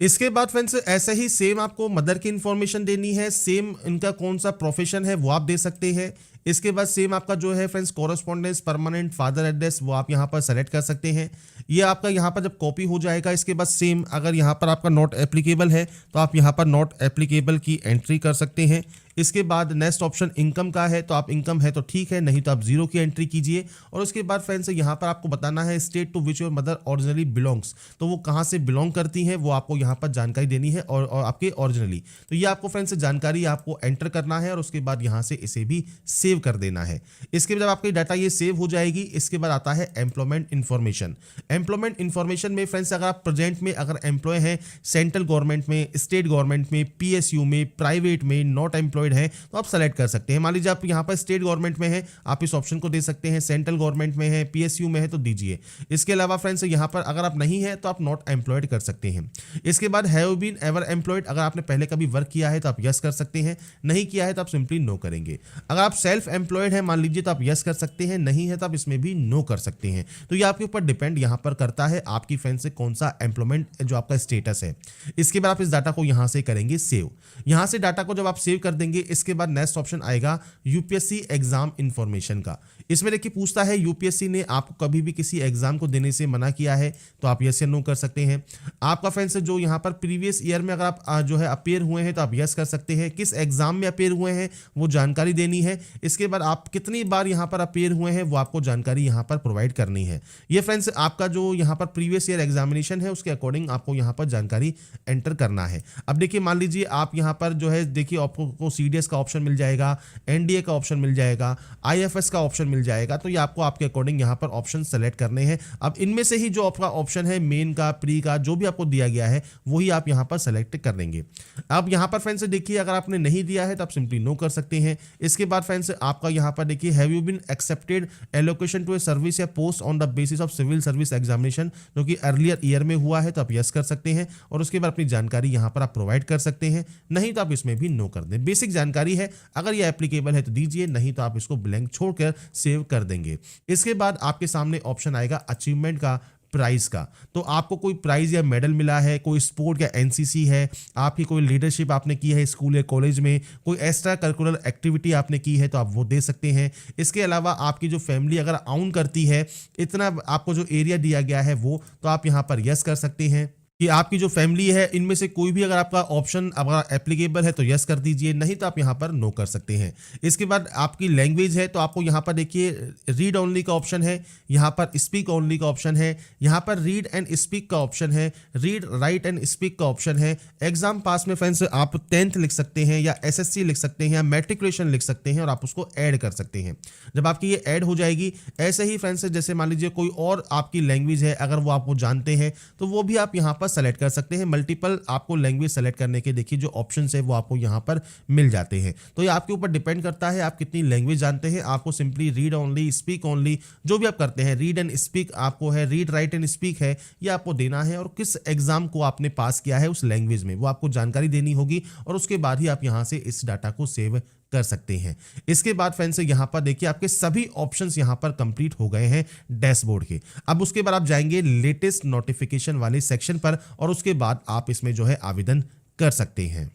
इसके बाद फ्रेंड्स ऐसे ही सेम आपको मदर की इंफॉर्मेशन देनी है, सेम इनका कौन सा प्रोफेशन है वो आप दे सकते हैं। इसके बाद सेम आपका जो है friends correspondence, permanent, father address वो आप यहाँ पर सेलेक्ट कर सकते हैं। ये आपका यहाँ पर जब कॉपी हो जाएगा इसके बाद सेम अगर यहाँ पर आपका नॉट एप्लीकेबल है तो आप यहाँ पर नॉट एप्लीकेबल की एंट्री कर सकते हैं। इसके बाद नेक्स्ट ऑप्शन इनकम का है तो आप इनकम है तो ठीक है, नहीं तो आप जीरो की एंट्री कीजिए। और उसके बाद फ्रेंड्स यहाँ पर आपको बताना है state to which your mother originally belongs, तो वो कहाँ से बिलोंग करती हैं वो आपको यहाँ पर जानकारी देनी है और आपके ओरिजिनली। तो ये आपको फ्रेंड्स जानकारी आपको एंटर करना है और उसके बाद यहाँ से इसे भी सेव कर देना है। इसके बाद आपकी डाटा ये सेव हो जाएगी। इसके बाद आता है एम्प्लॉयमेंट इन्फॉर्मेशन। एम्प्लॉयमेंट इन्फॉर्मेशन में फ्रेंड्स अगर आप प्रेजेंट में अगर एम्प्लॉय हैं सेंट्रल गवर्नमेंट में, स्टेट गवर्नमेंट में, पीएसयू में, प्राइवेट में, नॉट एम्प्लॉयड है तो आप सेलेक्ट कर सकते हैं। मान लीजिए आप यहाँ पर स्टेट गवर्नमेंट में है आप इस ऑप्शन को दे सकते हैं, सेंट्रल गवर्नमेंट में है, पीएसयू में है तो दीजिए। इसके अलावा फ्रेंड्स यहाँ पर अगर आप नहीं है तो आप नॉट एम्प्लॉयड कर सकते हैं। इसके बाद हैव बीन एवर एम्प्लॉयड, अगर आपने पहले कभी वर्क किया है तो आप यस कर सकते हैं, नहीं किया है तो आप सिंपली नो करेंगे। अगर आप सेल्फ एम्प्लॉयड है मान लीजिए तो आप यस कर सकते हैं, नहीं है तो आप इसमें भी नो कर सकते हैं। तो ये आपके ऊपर डिपेंड यहाँ पर करता है आपकी फ्रेंड से कौन सा एम्प्लॉयमेंट जो आपका स्टेटस है। इसके बाद आप इस डाटा को यहाँ से करेंगे सेव। यहाँ से डाटा को जब आप सेव कर देंगे इसके बाद नेक्स्ट ऑप्शन आएगा यूपीएससी एग्जाम इंफॉर्मेशन का। इसमें देखिए पूछता है यूपीएससी ने आपको कभी भी किसी एग्जाम को देने से मना किया है तो आप यस या नो कर सकते हैं। आपका फ्रेंड्स जो यहाँ पर प्रीवियस ईयर में अगर आप जो है अपेयर हुए हैं तो आप यस कर सकते हैं। किस एग्जाम में अपेयर हुए हैं वो जानकारी देनी है। इसके इसके बाद आप कितनी बार यहाँ पर अपेयर हुए हैं वो आपको जानकारी यहाँ पर प्रोवाइड करनी है। ये फ्रेंड्स आपका जो यहाँ पर प्रीवियस ईयर एग्जामिनेशन है उसके अकॉर्डिंग आपको यहाँ पर जानकारी एंटर करना है। अब देखिए मान लीजिए आप यहाँ पर जो है देखिए आपको CDS का ऑप्शन मिल जाएगा, NDA का ऑप्शन मिल जाएगा, IFS का ऑप्शन मिल जाएगा, तो ये आपको आपके अकॉर्डिंग यहाँ पर ऑप्शन सेलेक्ट करने हैं। अब इनमें से ही जो आपका ऑप्शन है मेन का, प्री का, जो भी आपको दिया गया है वही आप यहाँ पर सेलेक्ट कर लेंगे। अब यहाँ पर फ्रेंड्स देखिए अगर आपने नहीं दिया है तो आप सिंपली नो कर सकते हैं। इसके बाद फ्रेंड्स आपका यहाँ पर देखिए have you been accepted allocation to a service या post on the basis of civil service examination, जो कि अर्लियर ईयर में हुआ है तो आप यस कर सकते हैं और उसके बाद अपनी जानकारी यहाँ पर आप प्रोवाइड कर सकते हैं, नहीं तो आप इसमें भी नो कर दें। बेसिक जानकारी है, अगर ये एप्लीकेबल है तो दीजिए, नहीं तो आप इसको ब्लैंक छोड़कर सेव कर देंगे। इसके बाद आपके सामने ऑप्शन आएगा अचीवमेंट का, प्राइज का। तो आपको कोई प्राइज या मेडल मिला है, कोई स्पोर्ट या NCC है, आपकी कोई लीडरशिप आपने की है स्कूल या कॉलेज में, कोई एक्स्ट्रा करिकुलर एक्टिविटी आपने की है तो आप वो दे सकते हैं। इसके अलावा आपकी जो फैमिली अगर आउन करती है, इतना आपको जो एरिया दिया गया है वो, तो आप यहाँ पर यस कर सकते हैं कि आपकी जो फैमिली है इनमें से कोई भी अगर आपका ऑप्शन अगर एप्लीकेबल है तो यस कर दीजिए, नहीं तो आप यहाँ पर नो कर सकते हैं। इसके बाद आपकी लैंग्वेज है तो आपको यहाँ पर देखिए रीड ओनली का ऑप्शन है, यहाँ पर स्पीक ओनली का ऑप्शन है, यहाँ पर रीड एंड स्पीक का ऑप्शन है, रीड राइट एंड स्पीक का ऑप्शन है। एग्जाम पास में फ्रेंड्स आप 10th लिख सकते हैं या SSC लिख सकते हैं या मैट्रिकुलेशन लिख सकते हैं और आप उसको ऐड कर सकते हैं। जब आपकी ये ऐड हो जाएगी, ऐसे ही फ्रेंड्स जैसे मान लीजिए कोई और आपकी लैंग्वेज है अगर वो आपको जानते हैं तो वो भी आप यहाँ पर सेलेक्ट कर सकते हैं। मल्टीपल आपको लैंग्वेज सेलेक्ट करने के देखिए जो ऑप्शंस है वो आपको यहाँ पर मिल जाते हैं। तो ये आपके ऊपर डिपेंड करता है आप कितनी लैंग्वेज जानते हैं। आपको simply read only, speak only, जो भी आप करते हैं, रीड एंड स्पीक आपको है, रीड राइट एंड स्पीक है, ये आपको देना है और किस एग्जाम को आपने पास किया है उस लैंग्वेज में वो आपको जानकारी देनी होगी और उसके बाद ही आप यहाँ से इस डाटा को सेव कर सकते हैं। इसके बाद फ्रेंड्स यहाँ पर देखिए आपके सभी ऑप्शंस यहाँ पर कंप्लीट हो गए हैं डैशबोर्ड के। अब उसके बाद आप जाएंगे लेटेस्ट नोटिफिकेशन वाले सेक्शन पर और उसके बाद आप इसमें जो है आवेदन कर सकते हैं।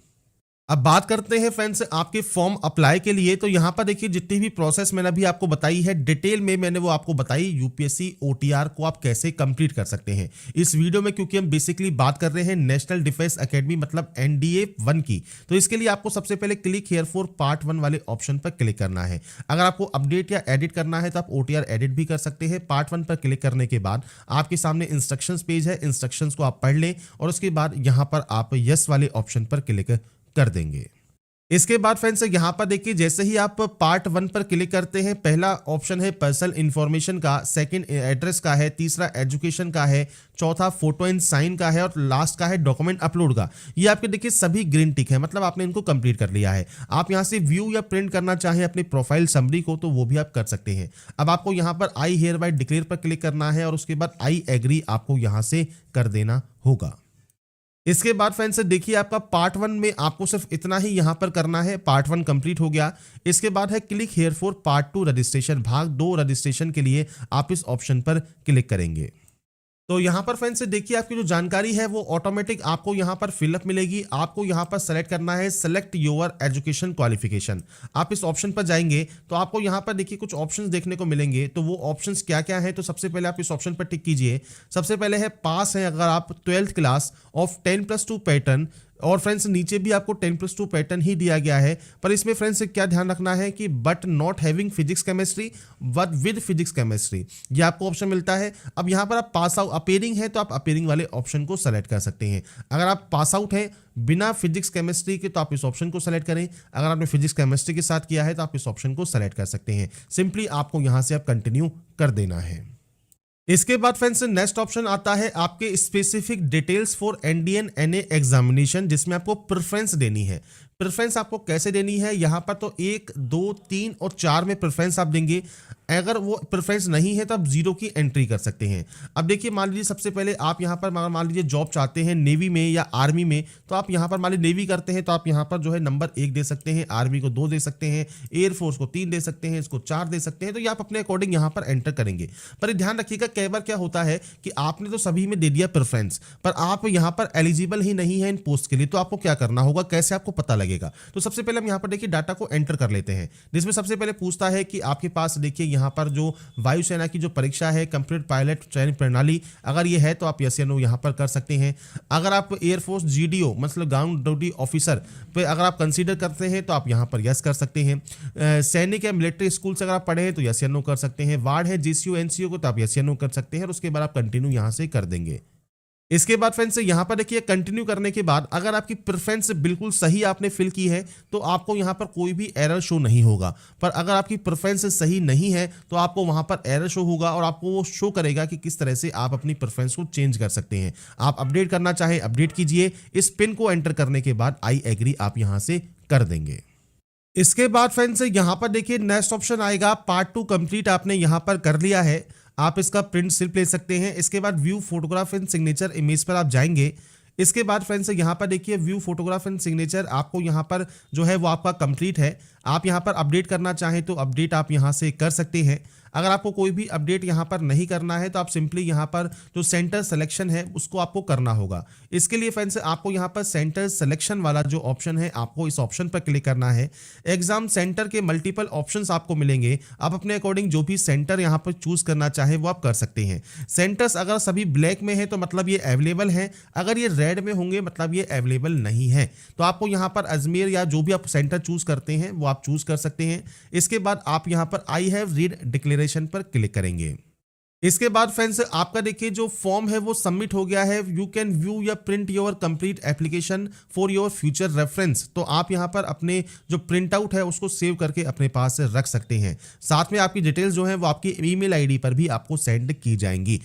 अब बात करते हैं फ्रेंड्स आपके फॉर्म अप्लाई के लिए। तो यहाँ पर देखिए जितनी भी प्रोसेस मैंने अभी आपको बताई है डिटेल में मैंने वो आपको बताई, UPSC OTR को आप कैसे कंप्लीट कर सकते हैं इस वीडियो में, क्योंकि हम बेसिकली बात कर रहे हैं नेशनल डिफेंस एकेडमी मतलब NDA 1 की। तो इसके लिए आपको सबसे पहले क्लिक हियर फॉर पार्ट 1 वाले ऑप्शन पर क्लिक करना है। अगर आपको अपडेट या एडिट करना है तो आप OTR एडिट भी कर सकते हैं। पार्ट 1 पर क्लिक करने के बाद आपके सामने इंस्ट्रक्शंस पेज है, इंस्ट्रक्शंस को आप पढ़ लें और उसके बाद यहाँ पर आप यस वाले ऑप्शन पर क्लिक कर देंगे। इसके बाद फ्रेंड्स यहाँ पर देखिए जैसे ही आप पार्ट 1 पर क्लिक करते हैं, पहला ऑप्शन है पर्सनल इंफॉर्मेशन का, सेकंड एड्रेस का है, तीसरा एजुकेशन का है, चौथा फोटो एंड साइन का है और लास्ट का है डॉक्यूमेंट अपलोड का। ये आपके देखिए सभी ग्रीन टिक है, मतलब आपने इनको कंप्लीट कर लिया है। आप यहाँ से व्यू या प्रिंट करना चाहें अपनी प्रोफाइल समरी को तो वो भी आप कर सकते हैं। अब आपको यहाँ पर आई हियर बाय डिक्लेयर पर क्लिक करना है और उसके बाद आई एग्री आपको यहाँ से कर देना होगा। इसके बाद फ्रेंड्स देखिए आपका पार्ट 1 में आपको सिर्फ इतना ही यहाँ पर करना है। पार्ट 1 कंप्लीट हो गया। इसके बाद है click here for part 2 registration, भाग 2 रजिस्ट्रेशन के लिए आप इस ऑप्शन पर क्लिक करेंगे। तो यहाँ पर फ्रेंड्स देखिए आपकी जो जानकारी है वो ऑटोमेटिक आपको यहाँ पर फिलअप मिलेगी। आपको यहाँ पर सेलेक्ट करना है सेलेक्ट योर एजुकेशन क्वालिफिकेशन। आप इस ऑप्शन पर जाएंगे तो आपको यहाँ पर देखिए कुछ ऑप्शंस देखने को मिलेंगे। तो वो ऑप्शंस क्या क्या है, तो सबसे पहले आप इस ऑप्शन पर टिक कीजिए। सबसे पहले है पास है अगर आप 12th क्लास ऑफ 10+2 पैटर्न, और फ्रेंड्स नीचे भी आपको 10+2 पैटर्न ही दिया गया है, पर इसमें फ्रेंड्स क्या ध्यान रखना है कि but not having physics chemistry but with physics chemistry, ये आपको ऑप्शन मिलता है। अब यहाँ पर आप पास आउट अपेयरिंग है तो आप अपेयरिंग वाले ऑप्शन को सेलेक्ट कर सकते हैं। अगर आप पास आउट है बिना फिजिक्स केमिस्ट्री के तो आप इस ऑप्शन को सेलेक्ट करें। अगर आपने फिजिक्स केमिस्ट्री के साथ किया है तो आप इस ऑप्शन को सेलेक्ट कर सकते हैं। सिंपली आपको यहाँ से आप कंटिन्यू कर देना है। इसके बाद फ्रेंड्स नेक्स्ट ऑप्शन आता है आपके specific details for Indian NA examination, जिसमें आपको प्रेफरेंस देनी है। प्रेफरेंस आपको कैसे देनी है, यहाँ पर तो 1, 2, 3 और 4 में प्रेफरेंस आप देंगे। अगर वो प्रेफरेंस नहीं है तो आप 0 की एंट्री कर सकते हैं। अब देखिए मान लीजिए सबसे पहले आप यहाँ पर मान लीजिए जॉब चाहते हैं नेवी में या आर्मी में, तो आप यहाँ पर मान लीजिए नेवी करते हैं तो आप यहाँ पर जो है नंबर 1 दे सकते हैं, आर्मी को 2 दे सकते हैं, एयरफोर्स को 3 दे सकते हैं, इसको 4 दे सकते हैं। तो ये आप अपने अकॉर्डिंग यहाँ पर एंटर करेंगे। पर ध्यान रखिएगा कई बार क्या होता है कि आपने तो सभी में दे दिया प्रेफरेंस, पर आप यहाँ पर एलिजिबल ही नहीं है इन पोस्ट के लिए। तो आपको क्या करना होगा, कैसे आपको पता लगेगा, लगेगा। तो सबसे पहले हम यहाँ पर देखिए डाटा को एंटर कर लेते हैं, जिसमें सबसे पहले पूछता है कि आपके पास देखिए यहाँ पर जो वायुसेना की जो परीक्षा है कंप्लीट पायलट चयन प्रणाली, अगर ये है तो आप यस या नो यहाँ पर कर सकते हैं। अगर आप एयरफोर्स GDO मतलब ग्राउंड ड्यूटी ऑफिसर पे अगर आप कंसीडर करते हैं तो आप यहाँ पर यस कर सकते हैं। सैनिक या मिलिट्री स्कूल से अगर आप पढ़े हैं तो यस या नो कर सकते हैं। वार्ड है GCU NCO को तो आप यस या नो कर सकते हैं और उसके बाद आप कंटिन्यू यहाँ से कर देंगे। इसके बाद फ्रेंड्स यहाँ पर देखिए कंटिन्यू करने के बाद अगर आपकी प्रेफरेंस बिल्कुल सही आपने फिल की है तो आपको यहाँ पर कोई भी एरर शो नहीं होगा, पर अगर आपकी प्रेफरेंस सही नहीं है तो आपको वहाँ पर एरर शो होगा और आपको वो शो करेगा कि किस तरह से आप अपनी प्रेफरेंस को चेंज कर सकते हैं। आप अपडेट करना चाहे अपडेट कीजिए, इस पिन को एंटर करने के बाद आई एग्री आप यहाँ से कर देंगे। इसके बाद फ्रेंड्स यहाँ पर देखिए नेक्स्ट ऑप्शन आएगा पार्ट 2 कंप्लीट आपने यहाँ पर कर लिया है, आप इसका प्रिंट सिर्फ ले सकते हैं। इसके बाद view photograph and signature image पर आप जाएंगे। इसके बाद फ्रेंड्स यहाँ पर देखिए व्यू फोटोग्राफ एंड सिग्नेचर आपको यहाँ पर जो है वो आपका कंप्लीट है। आप यहाँ पर अपडेट करना चाहें तो अपडेट आप यहाँ से कर सकते हैं। अगर आपको कोई भी अपडेट यहाँ पर नहीं करना है तो आप सिंपली यहाँ पर जो सेंटर सिलेक्शन है उसको आपको करना होगा। इसके लिए फ्रेंड्स आपको यहाँ पर सेंटर सिलेक्शन वाला जो ऑप्शन है आपको इस ऑप्शन पर क्लिक करना है। एग्जाम सेंटर के मल्टीपल ऑप्शंस आपको मिलेंगे, आप अपने अकॉर्डिंग जो भी सेंटर यहाँ पर चूज करना चाहे वो आप कर सकते हैं। सेंटर्स अगर सभी ब्लैक में है तो मतलब ये अवेलेबल है, अगर ये रेड में होंगे मतलब ये अवेलेबल नहीं है। तो आपको यहाँ पर अजमेर या जो भी आप सेंटर चूज करते हैं वो आप चूज कर सकते हैं। इसके बाद आप यहाँ पर आई हैव रीड डिक्लेरेशन पर क्लिक करेंगे। इसके बाद फ्रेंड्स आपका देखिए जो फॉर्म है वो सबमिट हो गया है। यू कैन व्यू या print your complete application for your future reference. तो आप यहाँ पर अपने जो प्रिंट आउट है उसको सेव करके अपने पास रख सकते हैं। साथ में आपकी डिटेल्स जो है वो आपकी ईमेल आईडी पर भी आपको सेंड की जाएंगी।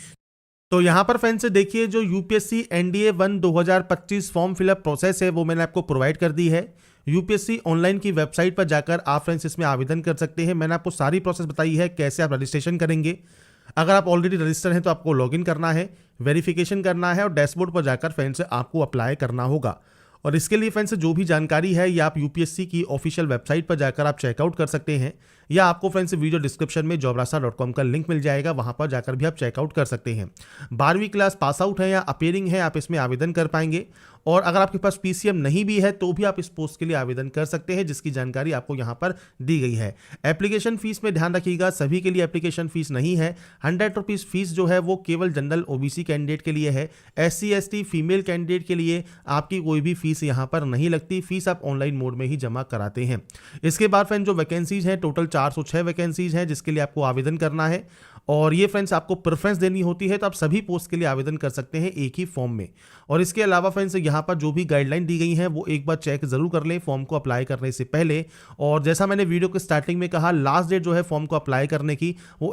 तो यहाँ पर फ्रेंड्स देखिए जो UPSC NDA 1 2025 form fill up process है वो मैंने आपको प्रोवाइड कर दी है। UPSC ऑनलाइन की वेबसाइट पर जाकर आप फ्रेंड्स इसमें आवेदन कर सकते हैं। मैंने आपको सारी प्रोसेस बताई है कैसे आप रजिस्ट्रेशन करेंगे। अगर आप ऑलरेडी रजिस्टर हैं तो आपको लॉगिन करना है, वेरिफिकेशन करना है और डैशबोर्ड पर जाकर फ्रेंड्स आपको अप्लाई करना होगा। और इसके लिए फ्रेंड्स जो भी जानकारी है ये आप UPSC की ऑफिशियल वेबसाइट पर जाकर आप चेकआउट कर सकते हैं, या आपको फ्रेंड्स वीडियो डिस्क्रिप्शन में jobrasa.com का लिंक मिल जाएगा, वहां पर जाकर भी आप चेकआउट कर सकते हैं। 12वीं क्लास पास आउट है या अपेयरिंग है आप इसमें आवेदन कर पाएंगे। और अगर आपके पास PCM नहीं भी है तो भी आप इस पोस्ट के लिए आवेदन कर सकते हैं, जिसकी जानकारी आपको यहाँ पर दी गई है। एप्लीकेशन फीस में ध्यान रखिएगा, सभी के लिए एप्लीकेशन फीस नहीं है। 100 रुपीज़ फीस जो है वो केवल जनरल OBC कैंडिडेट के लिए है। SC ST फीमेल कैंडिडेट के लिए आपकी कोई भी फीस यहाँ पर नहीं लगती, फीस आप ऑनलाइन मोड में ही जमा कराते हैं। इसके बाद फ्रेंड जो वैकेंसीज हैं टोटल 406 वैकेंसीज हैं जिसके लिए आपको आवेदन करना है। और ये फ्रेंड्स आपको प्रेफरेंस देनी होती है तो आप सभी पोस्ट के लिए आवेदन कर सकते हैं एक ही फॉर्म में। और इसके अलावा फ्रेंड्स यहाँ पर जो भी गाइडलाइन दी गई हैं वो एक बार चेक जरूर कर लें फॉर्म को अप्लाई करने से पहले। और जैसा मैंने वीडियो के स्टार्टिंग में कहा, लास्ट डेट जो है फॉर्म को अप्लाई करने की वो